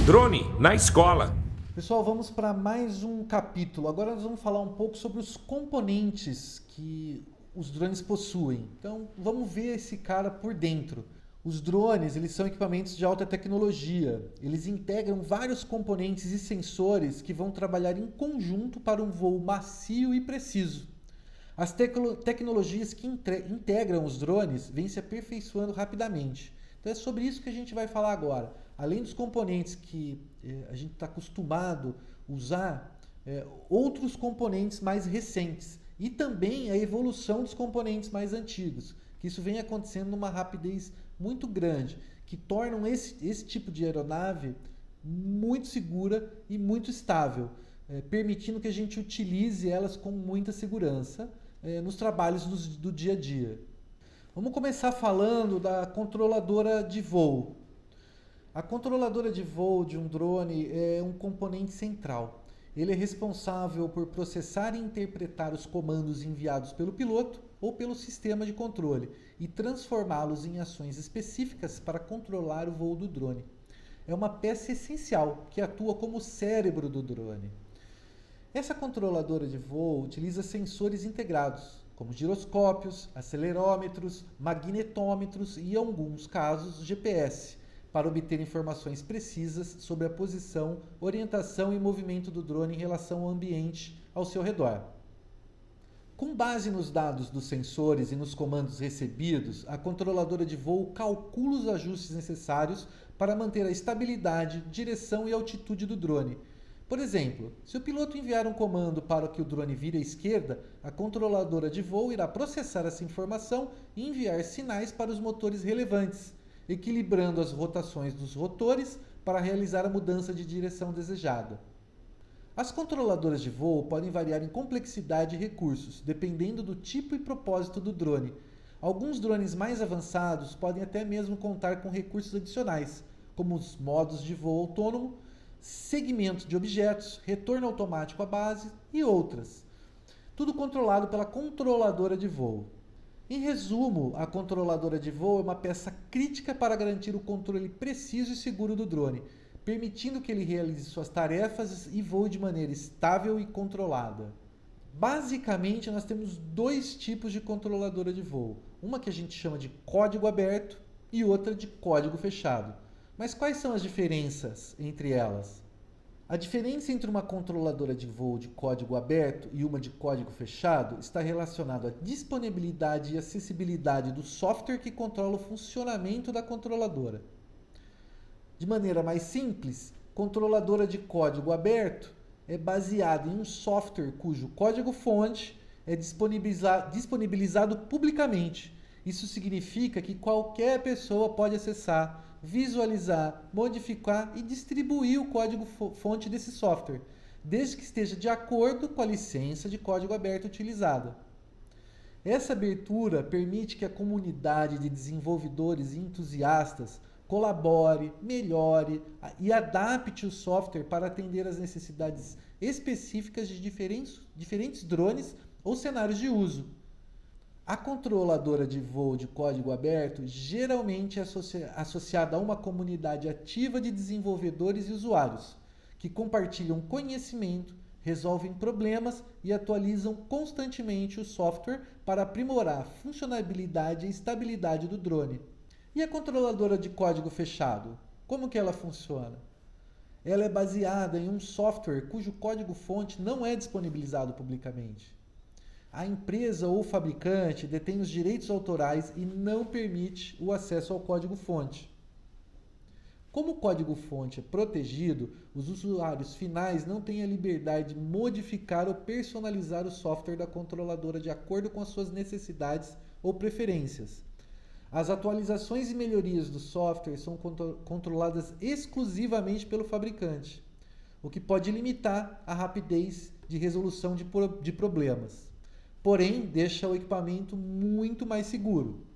Drone na escola. Pessoal, vamos para mais um capítulo. Agora nós vamos falar um pouco sobre os componentes que os drones possuem. Então, vamos ver esse cara por dentro. Os drones, eles são equipamentos de alta tecnologia. Eles integram vários componentes e sensores que vão trabalhar em conjunto para um voo macio e preciso. As tecnologias que integram os drones vêm se aperfeiçoando rapidamente. Então é sobre isso que a gente vai falar agora. Além dos componentes que a gente está acostumado a usar, outros componentes mais recentes e também a evolução dos componentes mais antigos, que isso vem acontecendo numa rapidez muito grande, que tornam esse tipo de aeronave muito segura e muito estável, permitindo que a gente utilize elas com muita segurança nos trabalhos do dia a dia. Vamos começar falando da controladora de voo. A controladora de voo de um drone é um componente central. Ele é responsável por processar e interpretar os comandos enviados pelo piloto ou pelo sistema de controle e transformá-los em ações específicas para controlar o voo do drone. É uma peça essencial que atua como o cérebro do drone. Essa controladora de voo utiliza sensores integrados, como giroscópios, acelerômetros, magnetômetros e, em alguns casos, GPS, para obter informações precisas sobre a posição, orientação e movimento do drone em relação ao ambiente ao seu redor. Com base nos dados dos sensores e nos comandos recebidos, a controladora de voo calcula os ajustes necessários para manter a estabilidade, direção e altitude do drone. Por exemplo, se o piloto enviar um comando para que o drone vire à esquerda, a controladora de voo irá processar essa informação e enviar sinais para os motores relevantes, equilibrando as rotações dos rotores para realizar a mudança de direção desejada. As controladoras de voo podem variar em complexidade e recursos, dependendo do tipo e propósito do drone. Alguns drones mais avançados podem até mesmo contar com recursos adicionais, como os modos de voo autônomo, segmento de objetos, retorno automático à base e outras. Tudo controlado pela controladora de voo. Em resumo, a controladora de voo é uma peça crítica para garantir o controle preciso e seguro do drone, permitindo que ele realize suas tarefas e voe de maneira estável e controlada. Basicamente, nós temos dois tipos de controladora de voo. Uma que a gente chama de código aberto e outra de código fechado. Mas quais são as diferenças entre elas? A diferença entre uma controladora de voo de código aberto e uma de código fechado está relacionada à disponibilidade e acessibilidade do software que controla o funcionamento da controladora. De maneira mais simples, controladora de código aberto é baseada em um software cujo código-fonte é disponibilizado publicamente. Isso significa que qualquer pessoa pode acessar, visualizar, modificar e distribuir o código-fonte desse software, desde que esteja de acordo com a licença de código aberto utilizada. Essa abertura permite que a comunidade de desenvolvedores e entusiastas colabore, melhore e adapte o software para atender às necessidades específicas de diferentes drones ou cenários de uso. A controladora de voo de código aberto geralmente é associada a uma comunidade ativa de desenvolvedores e usuários, que compartilham conhecimento, resolvem problemas e atualizam constantemente o software para aprimorar a funcionalidade e estabilidade do drone. E a controladora de código fechado? Como que ela funciona? Ela é baseada em um software cujo código-fonte não é disponibilizado publicamente. A empresa ou fabricante detém os direitos autorais e não permite o acesso ao código-fonte. Como o código-fonte é protegido, os usuários finais não têm a liberdade de modificar ou personalizar o software da controladora de acordo com as suas necessidades ou preferências. As atualizações e melhorias do software são controladas exclusivamente pelo fabricante, o que pode limitar a rapidez de resolução de problemas. Porém, deixa o equipamento muito mais seguro.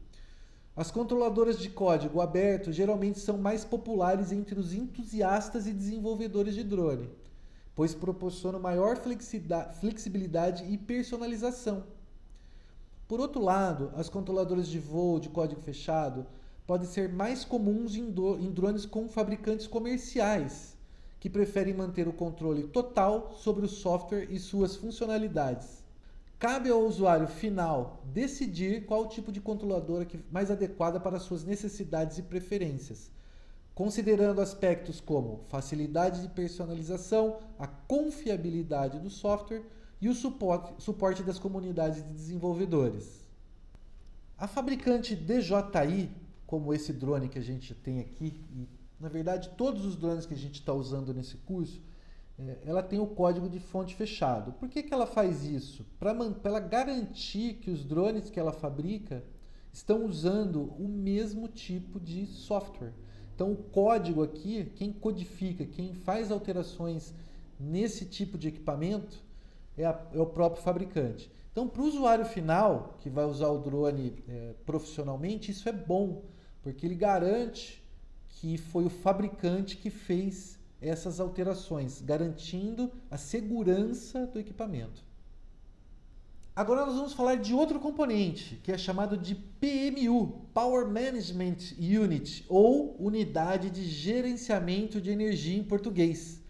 As controladoras de código aberto geralmente são mais populares entre os entusiastas e desenvolvedores de drone, pois proporcionam maior flexibilidade e personalização. Por outro lado, as controladoras de voo de código fechado podem ser mais comuns em drones com fabricantes comerciais, que preferem manter o controle total sobre o software e suas funcionalidades. Cabe ao usuário final decidir qual tipo de controladora mais adequada para suas necessidades e preferências, considerando aspectos como facilidade de personalização, a confiabilidade do software e o suporte das comunidades de desenvolvedores. A fabricante DJI, como esse drone que a gente tem aqui, e na verdade todos os drones que a gente está usando nesse curso, ela tem o código de fonte fechado. Por que ela faz isso? Para ela garantir que os drones que ela fabrica estão usando o mesmo tipo de software. Então o código aqui, quem codifica, quem faz alterações nesse tipo de equipamento é o próprio fabricante. Então para o usuário final, que vai usar o drone profissionalmente, isso é bom, porque ele garante que foi o fabricante que fez essas alterações, garantindo a segurança do equipamento. Agora nós vamos falar de outro componente, que é chamado de PMU, Power Management Unit, ou Unidade de Gerenciamento de Energia em português.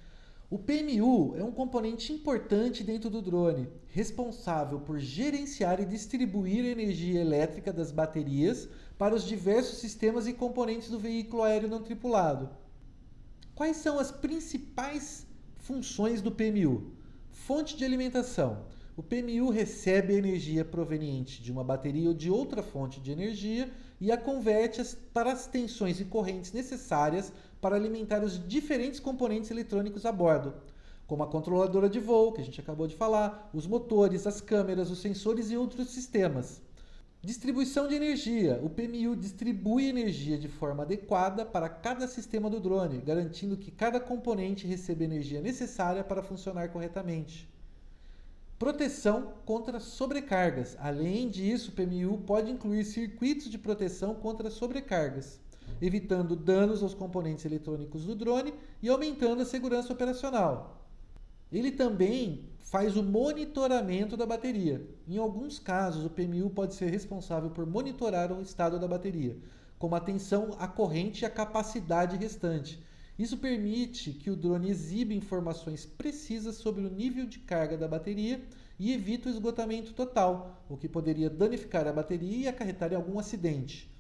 O PMU é um componente importante dentro do drone, responsável por gerenciar e distribuir a energia elétrica das baterias para os diversos sistemas e componentes do veículo aéreo não tripulado. Quais são as principais funções do PMU? Fonte de alimentação. O PMU recebe a energia proveniente de uma bateria ou de outra fonte de energia e a converte para as tensões e correntes necessárias para alimentar os diferentes componentes eletrônicos a bordo, como a controladora de voo, que a gente acabou de falar, os motores, as câmeras, os sensores e outros sistemas. Distribuição de energia. O PMU distribui energia de forma adequada para cada sistema do drone, garantindo que cada componente receba a energia necessária para funcionar corretamente. Proteção contra sobrecargas. Além disso, o PMU pode incluir circuitos de proteção contra sobrecargas, evitando danos aos componentes eletrônicos do drone e aumentando a segurança operacional. Ele também faz o monitoramento da bateria. Em alguns casos, o PMU pode ser responsável por monitorar o estado da bateria, como a tensão, a corrente e a capacidade restante. Isso permite que o drone exiba informações precisas sobre o nível de carga da bateria e evita o esgotamento total, o que poderia danificar a bateria e acarretar em algum acidente.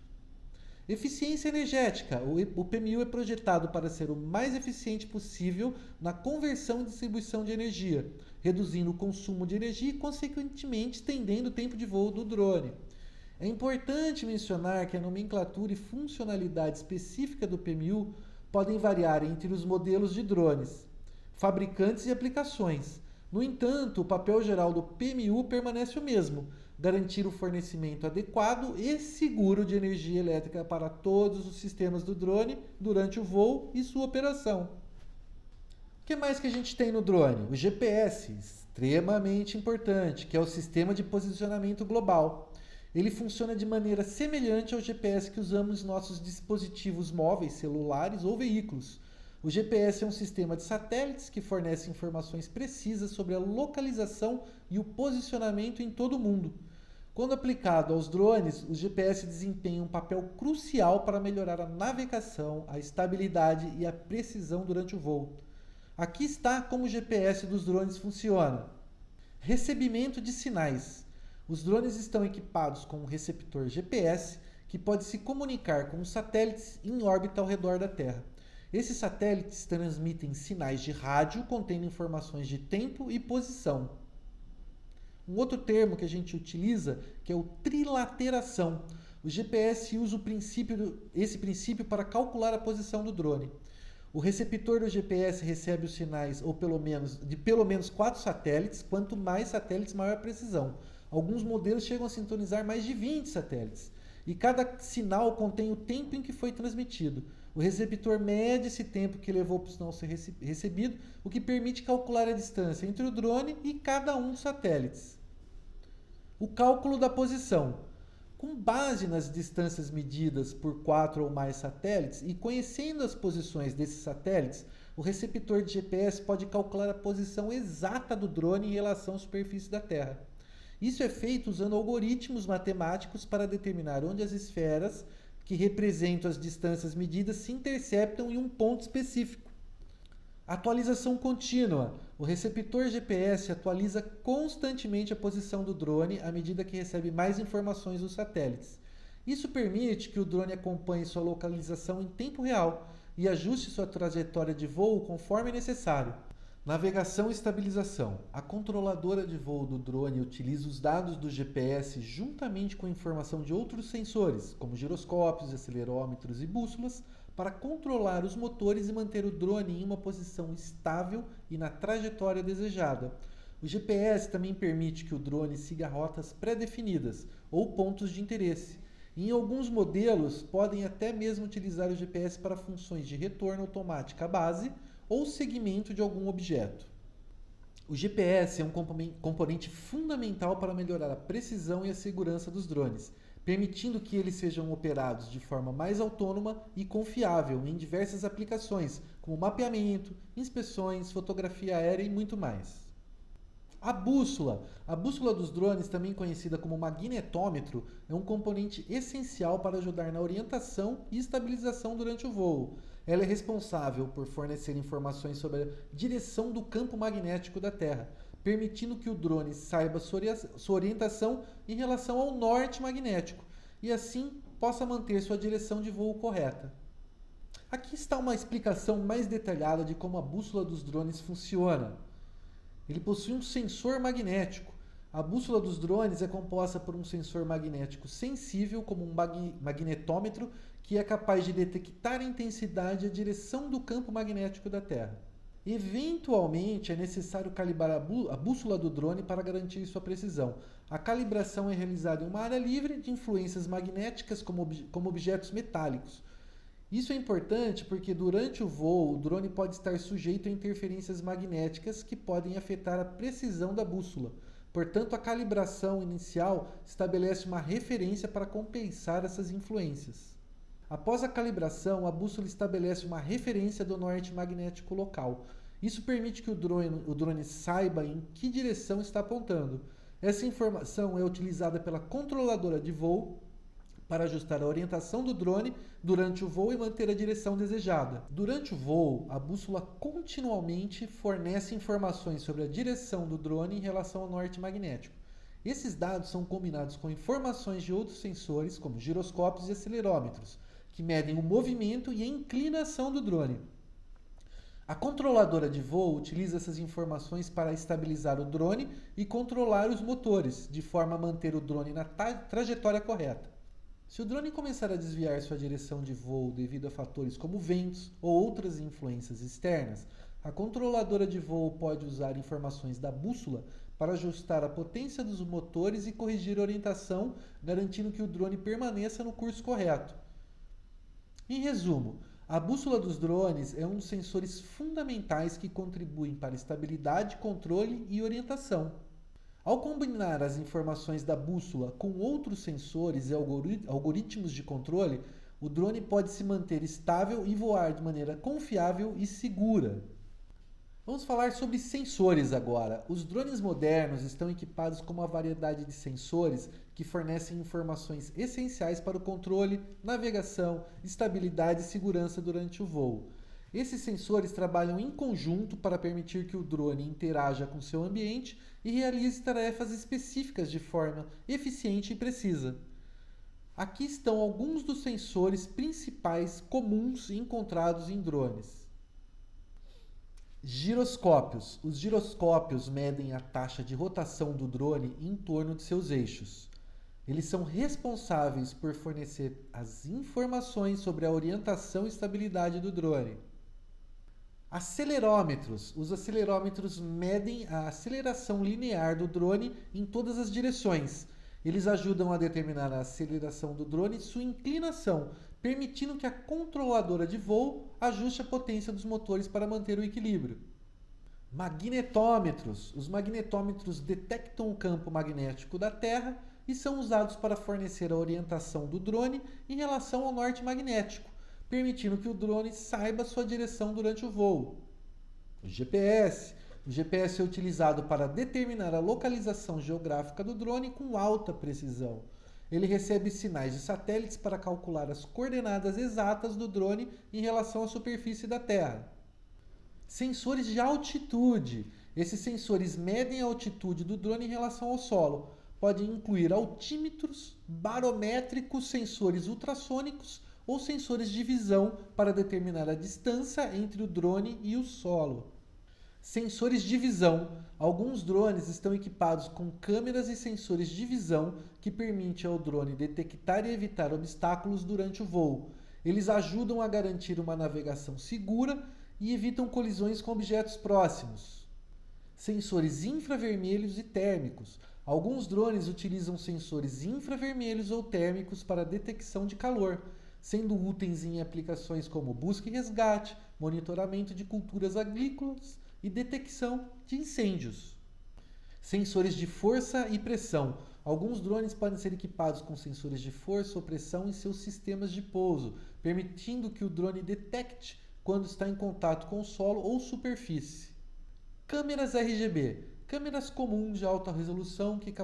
Eficiência energética. O PMU é projetado para ser o mais eficiente possível na conversão e distribuição de energia, reduzindo o consumo de energia e, consequentemente, estendendo o tempo de voo do drone. É importante mencionar que a nomenclatura e funcionalidade específica do PMU podem variar entre os modelos de drones, fabricantes e aplicações. No entanto, o papel geral do PMU permanece o mesmo: garantir o fornecimento adequado e seguro de energia elétrica para todos os sistemas do drone durante o voo e sua operação. O que mais que a gente tem no drone? O GPS, extremamente importante, que é o Sistema de Posicionamento Global. Ele funciona de maneira semelhante ao GPS que usamos em nossos dispositivos móveis, celulares ou veículos. O GPS é um sistema de satélites que fornece informações precisas sobre a localização e o posicionamento em todo o mundo. Quando aplicado aos drones, o GPS desempenha um papel crucial para melhorar a navegação, a estabilidade e a precisão durante o voo. Aqui está como o GPS dos drones funciona. Recebimento de sinais. Os drones estão equipados com um receptor GPS que pode se comunicar com os satélites em órbita ao redor da Terra. Esses satélites transmitem sinais de rádio contendo informações de tempo e posição. Um outro termo que a gente utiliza, que é o trilateração. O GPS usa esse princípio para calcular a posição do drone. O receptor do GPS recebe os sinais de pelo menos 4 satélites. Quanto mais satélites, maior a precisão. Alguns modelos chegam a sintonizar mais de 20 satélites. E cada sinal contém o tempo em que foi transmitido. O receptor mede esse tempo que levou para o sinal ser recebido, o que permite calcular a distância entre o drone e cada um dos satélites. O cálculo da posição. Com base nas distâncias medidas por 4 ou mais satélites e conhecendo as posições desses satélites, o receptor de GPS pode calcular a posição exata do drone em relação à superfície da Terra. Isso é feito usando algoritmos matemáticos para determinar onde as esferas que representam as distâncias medidas se interceptam em um ponto específico. Atualização contínua. O receptor GPS atualiza constantemente a posição do drone à medida que recebe mais informações dos satélites. Isso permite que o drone acompanhe sua localização em tempo real e ajuste sua trajetória de voo conforme necessário. Navegação e estabilização. A controladora de voo do drone utiliza os dados do GPS juntamente com a informação de outros sensores, como giroscópios, acelerômetros e bússolas, para controlar os motores e manter o drone em uma posição estável e na trajetória desejada. O GPS também permite que o drone siga rotas pré-definidas ou pontos de interesse. Em alguns modelos, podem até mesmo utilizar o GPS para funções de retorno automático à base ou segmento de algum objeto. O GPS é um componente fundamental para melhorar a precisão e a segurança dos drones, permitindo que eles sejam operados de forma mais autônoma e confiável em diversas aplicações, como mapeamento, inspeções, fotografia aérea e muito mais. A bússola. A bússola dos drones, também conhecida como magnetômetro, é um componente essencial para ajudar na orientação e estabilização durante o voo. Ela é responsável por fornecer informações sobre a direção do campo magnético da Terra, permitindo que o drone saiba sua orientação em relação ao norte magnético e assim possa manter sua direção de voo correta. Aqui está uma explicação mais detalhada de como a bússola dos drones funciona. Ele possui um sensor magnético. A bússola dos drones é composta por um sensor magnético sensível, como um magnetômetro, que é capaz de detectar a intensidade e a direção do campo magnético da Terra. Eventualmente, é necessário calibrar a bússola do drone para garantir sua precisão. A calibração é realizada em uma área livre de influências magnéticas, como objetos metálicos. Isso é importante porque durante o voo, o drone pode estar sujeito a interferências magnéticas que podem afetar a precisão da bússola. Portanto, a calibração inicial estabelece uma referência para compensar essas influências. Após a calibração, a bússola estabelece uma referência do norte magnético local. Isso permite que o drone saiba em que direção está apontando. Essa informação é utilizada pela controladora de voo para ajustar a orientação do drone durante o voo e manter a direção desejada. Durante o voo, a bússola continuamente fornece informações sobre a direção do drone em relação ao norte magnético. Esses dados são combinados com informações de outros sensores, como giroscópios e acelerômetros, que medem o movimento e a inclinação do drone. A controladora de voo utiliza essas informações para estabilizar o drone e controlar os motores, de forma a manter o drone na trajetória correta. Se o drone começar a desviar sua direção de voo devido a fatores como ventos ou outras influências externas, a controladora de voo pode usar informações da bússola para ajustar a potência dos motores e corrigir a orientação, garantindo que o drone permaneça no curso correto. Em resumo, a bússola dos drones é um dos sensores fundamentais que contribuem para estabilidade, controle e orientação. Ao combinar as informações da bússola com outros sensores e algoritmos de controle, o drone pode se manter estável e voar de maneira confiável e segura. Vamos falar sobre sensores agora. Os drones modernos estão equipados com uma variedade de sensores que fornecem informações essenciais para o controle, navegação, estabilidade e segurança durante o voo. Esses sensores trabalham em conjunto para permitir que o drone interaja com seu ambiente e realize tarefas específicas de forma eficiente e precisa. Aqui estão alguns dos sensores principais comuns encontrados em drones. Giroscópios. Os giroscópios medem a taxa de rotação do drone em torno de seus eixos. Eles são responsáveis por fornecer as informações sobre a orientação e estabilidade do drone. Acelerômetros. Os acelerômetros medem a aceleração linear do drone em todas as direções. Eles ajudam a determinar a aceleração do drone e sua inclinação, permitindo que a controladora de voo ajuste a potência dos motores para manter o equilíbrio. Magnetômetros. Os magnetômetros detectam o campo magnético da Terra e são usados para fornecer a orientação do drone em relação ao norte magnético, permitindo que o drone saiba sua direção durante o voo. O GPS. O GPS é utilizado para determinar a localização geográfica do drone com alta precisão. Ele recebe sinais de satélites para calcular as coordenadas exatas do drone em relação à superfície da Terra. Sensores de altitude. Esses sensores medem a altitude do drone em relação ao solo. Podem incluir altímetros, barométricos, sensores ultrassônicos ou sensores de visão para determinar a distância entre o drone e o solo. Sensores de visão. Alguns drones estão equipados com câmeras e sensores de visão que permitem ao drone detectar e evitar obstáculos durante o voo. Eles ajudam a garantir uma navegação segura e evitam colisões com objetos próximos. Sensores infravermelhos e térmicos. Alguns drones utilizam sensores infravermelhos ou térmicos para detecção de calor, sendo úteis em aplicações como busca e resgate, monitoramento de culturas agrícolas e detecção de incêndios. Sensores de força e pressão. Alguns drones podem ser equipados com sensores de força ou pressão em seus sistemas de pouso, permitindo que o drone detecte quando está em contato com o solo ou superfície. Câmeras RGB. Câmeras comuns de alta resolução que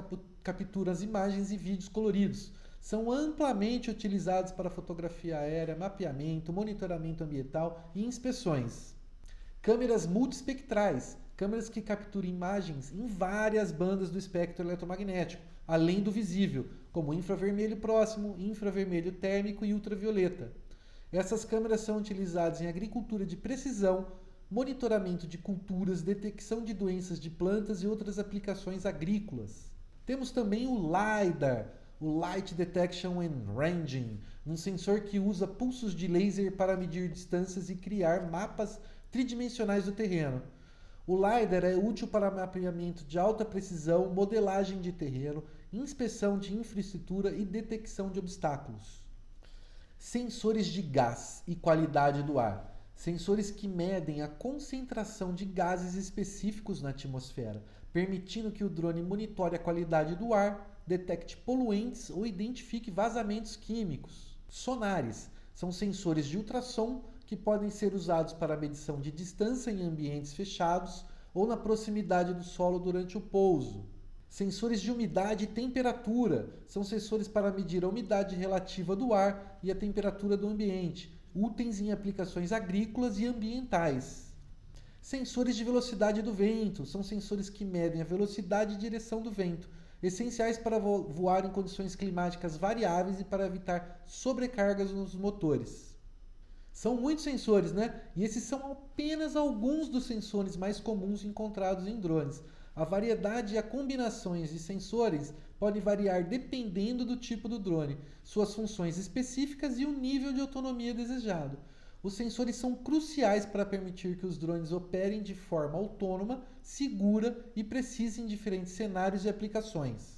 capturam as imagens e vídeos coloridos. São amplamente utilizados para fotografia aérea, mapeamento, monitoramento ambiental e inspeções. Câmeras multiespectrais. Câmeras que capturam imagens em várias bandas do espectro eletromagnético, além do visível, como infravermelho próximo, infravermelho térmico e ultravioleta. Essas câmeras são utilizadas em agricultura de precisão, monitoramento de culturas, detecção de doenças de plantas e outras aplicações agrícolas. Temos também o LiDAR, o Light Detection and Ranging, um sensor que usa pulsos de laser para medir distâncias e criar mapas tridimensionais do terreno. O LiDAR é útil para mapeamento de alta precisão, modelagem de terreno, inspeção de infraestrutura e detecção de obstáculos. Sensores de gás e qualidade do ar. Sensores que medem a concentração de gases específicos na atmosfera, permitindo que o drone monitore a qualidade do ar, detecte poluentes ou identifique vazamentos químicos. Sonares são sensores de ultrassom que podem ser usados para a medição de distância em ambientes fechados ou na proximidade do solo durante o pouso. Sensores de umidade e temperatura são sensores para medir a umidade relativa do ar e a temperatura do ambiente, úteis em aplicações agrícolas e ambientais. Sensores de velocidade do vento são sensores que medem a velocidade e direção do vento, essenciais para voar em condições climáticas variáveis e para evitar sobrecargas nos motores. São muitos sensores, né? E esses são apenas alguns dos sensores mais comuns encontrados em drones. A variedade e a combinações de sensores podem variar dependendo do tipo do drone, suas funções específicas e o nível de autonomia desejado. Os sensores são cruciais para permitir que os drones operem de forma autônoma, segura e precisa em diferentes cenários e aplicações.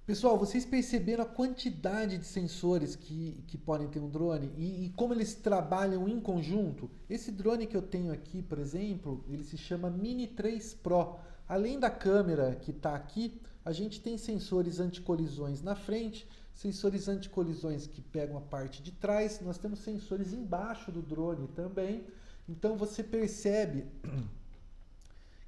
Pessoal, vocês perceberam a quantidade de sensores que podem ter um drone e como eles trabalham em conjunto? Esse drone que eu tenho aqui, por exemplo, ele se chama Mini 3 Pro. Além da câmera que está aqui, a gente tem sensores anticolisões na frente, sensores anticolisões que pegam a parte de trás, nós temos sensores embaixo do drone também. Então você percebe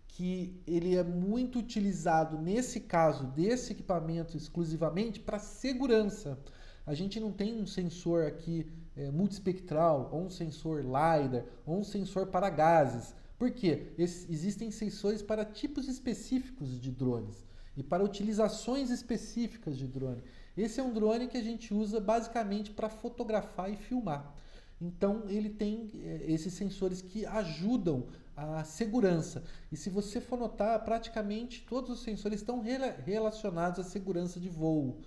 que ele é muito utilizado, nesse caso, desse equipamento exclusivamente para segurança. A gente não tem um sensor aqui multiespectral, ou um sensor LiDAR, ou um sensor para gases. Por quê? Existem sensores para tipos específicos de drones e para utilizações específicas de drone. Esse é um drone que a gente usa basicamente para fotografar e filmar. Então ele tem esses sensores que ajudam a segurança. E se você for notar, praticamente todos os sensores estão relacionados à segurança de voo,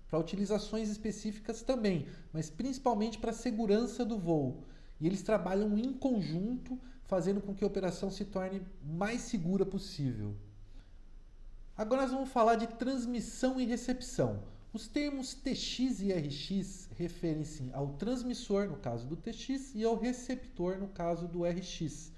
para utilizações específicas também, mas principalmente para a segurança do voo. E eles trabalham em conjunto, fazendo com que a operação se torne mais segura possível. Agora nós vamos falar de transmissão e recepção. Os termos TX e RX referem-se ao transmissor, no caso do TX, e ao receptor, no caso do RX.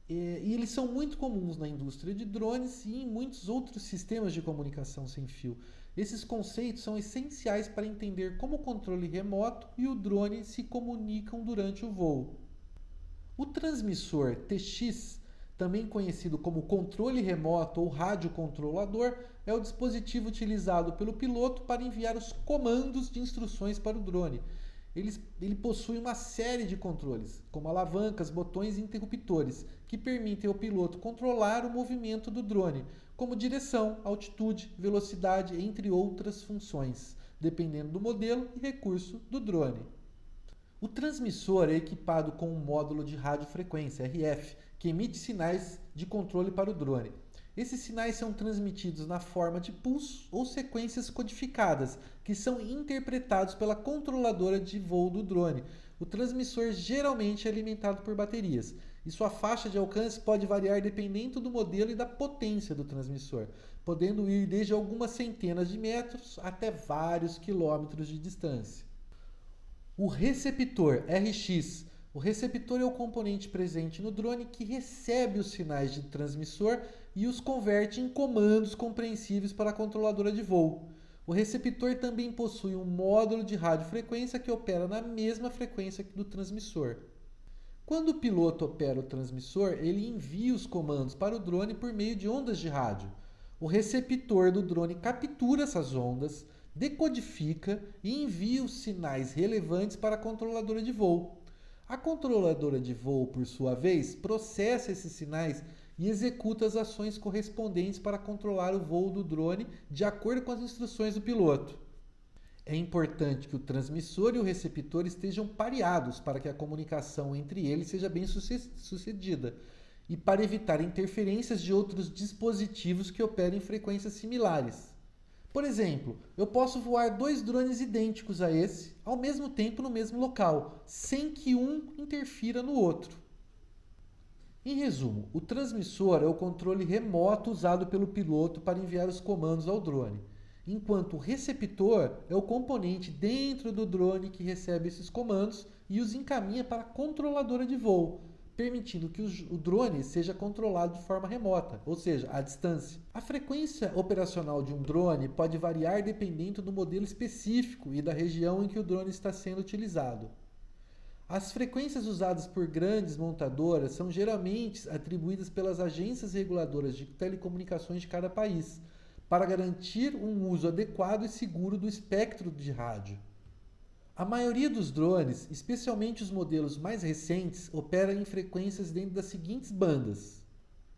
E eles são muito comuns na indústria de drones e em muitos outros sistemas de comunicação sem fio. Esses conceitos são essenciais para entender como o controle remoto e o drone se comunicam durante o voo. O transmissor TX, também conhecido como controle remoto ou radiocontrolador, é o dispositivo utilizado pelo piloto para enviar os comandos de instruções para o drone. Ele possui uma série de controles, como alavancas, botões e interruptores, que permitem ao piloto controlar o movimento do drone, como direção, altitude, velocidade, entre outras funções, dependendo do modelo e recurso do drone. O transmissor é equipado com um módulo de radiofrequência, RF, que emite sinais de controle para o drone. Esses sinais são transmitidos na forma de pulsos ou sequências codificadas, que são interpretados pela controladora de voo do drone. O transmissor geralmente é alimentado por baterias, e sua faixa de alcance pode variar dependendo do modelo e da potência do transmissor, podendo ir desde algumas centenas de metros até vários quilômetros de distância. O receptor RX. O receptor é o componente presente no drone que recebe os sinais de transmissor e os converte em comandos compreensíveis para a controladora de voo. O receptor também possui um módulo de radiofrequência que opera na mesma frequência do transmissor. Quando o piloto opera o transmissor, ele envia os comandos para o drone por meio de ondas de rádio. O receptor do drone captura essas ondas, decodifica e envia os sinais relevantes para a controladora de voo. A controladora de voo, por sua vez, processa esses sinais e executa as ações correspondentes para controlar o voo do drone de acordo com as instruções do piloto. É importante que o transmissor e o receptor estejam pareados para que a comunicação entre eles seja bem sucedida e para evitar interferências de outros dispositivos que operam em frequências similares. Por exemplo, eu posso voar dois drones idênticos a esse ao mesmo tempo no mesmo local, sem que um interfira no outro. Em resumo, o transmissor é o controle remoto usado pelo piloto para enviar os comandos ao drone, enquanto o receptor é o componente dentro do drone que recebe esses comandos e os encaminha para a controladora de voo, permitindo que o drone seja controlado de forma remota, ou seja, à distância. A frequência operacional de um drone pode variar dependendo do modelo específico e da região em que o drone está sendo utilizado. As frequências usadas por grandes montadoras são geralmente atribuídas pelas agências reguladoras de telecomunicações de cada país, para garantir um uso adequado e seguro do espectro de rádio. A maioria dos drones, especialmente os modelos mais recentes, opera em frequências dentro das seguintes bandas: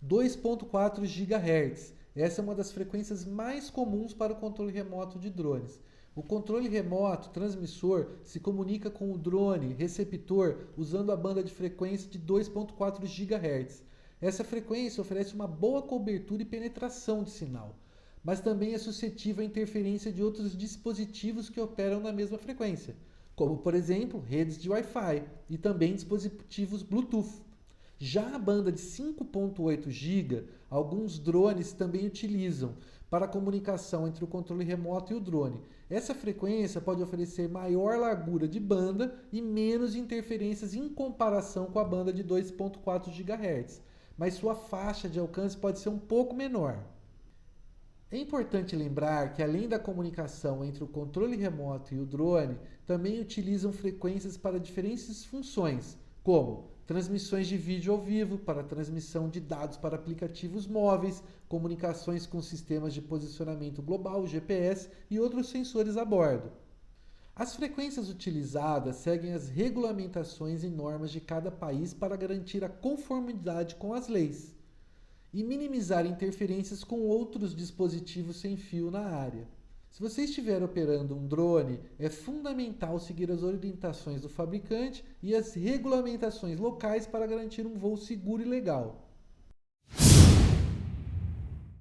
2.4 GHz. Essa é uma das frequências mais comuns para o controle remoto de drones. O controle remoto transmissor se comunica com o drone receptor usando a banda de frequência de 2.4 GHz. Essa frequência oferece uma boa cobertura e penetração de sinal, mas também é suscetível à interferência de outros dispositivos que operam na mesma frequência, como, por exemplo, redes de Wi-Fi e também dispositivos Bluetooth. Já a banda de 5.8 GB, alguns drones também utilizam para a comunicação entre o controle remoto e o drone. Essa frequência pode oferecer maior largura de banda e menos interferências em comparação com a banda de 2.4 GHz, mas sua faixa de alcance pode ser um pouco menor. É importante lembrar que, além da comunicação entre o controle remoto e o drone, também utilizam frequências para diferentes funções, como transmissões de vídeo ao vivo, para transmissão de dados para aplicativos móveis, comunicações com sistemas de posicionamento global, GPS e outros sensores a bordo. As frequências utilizadas seguem as regulamentações e normas de cada país para garantir a conformidade com as leis e minimizar interferências com outros dispositivos sem fio na área. Se você estiver operando um drone, é fundamental seguir as orientações do fabricante e as regulamentações locais para garantir um voo seguro e legal.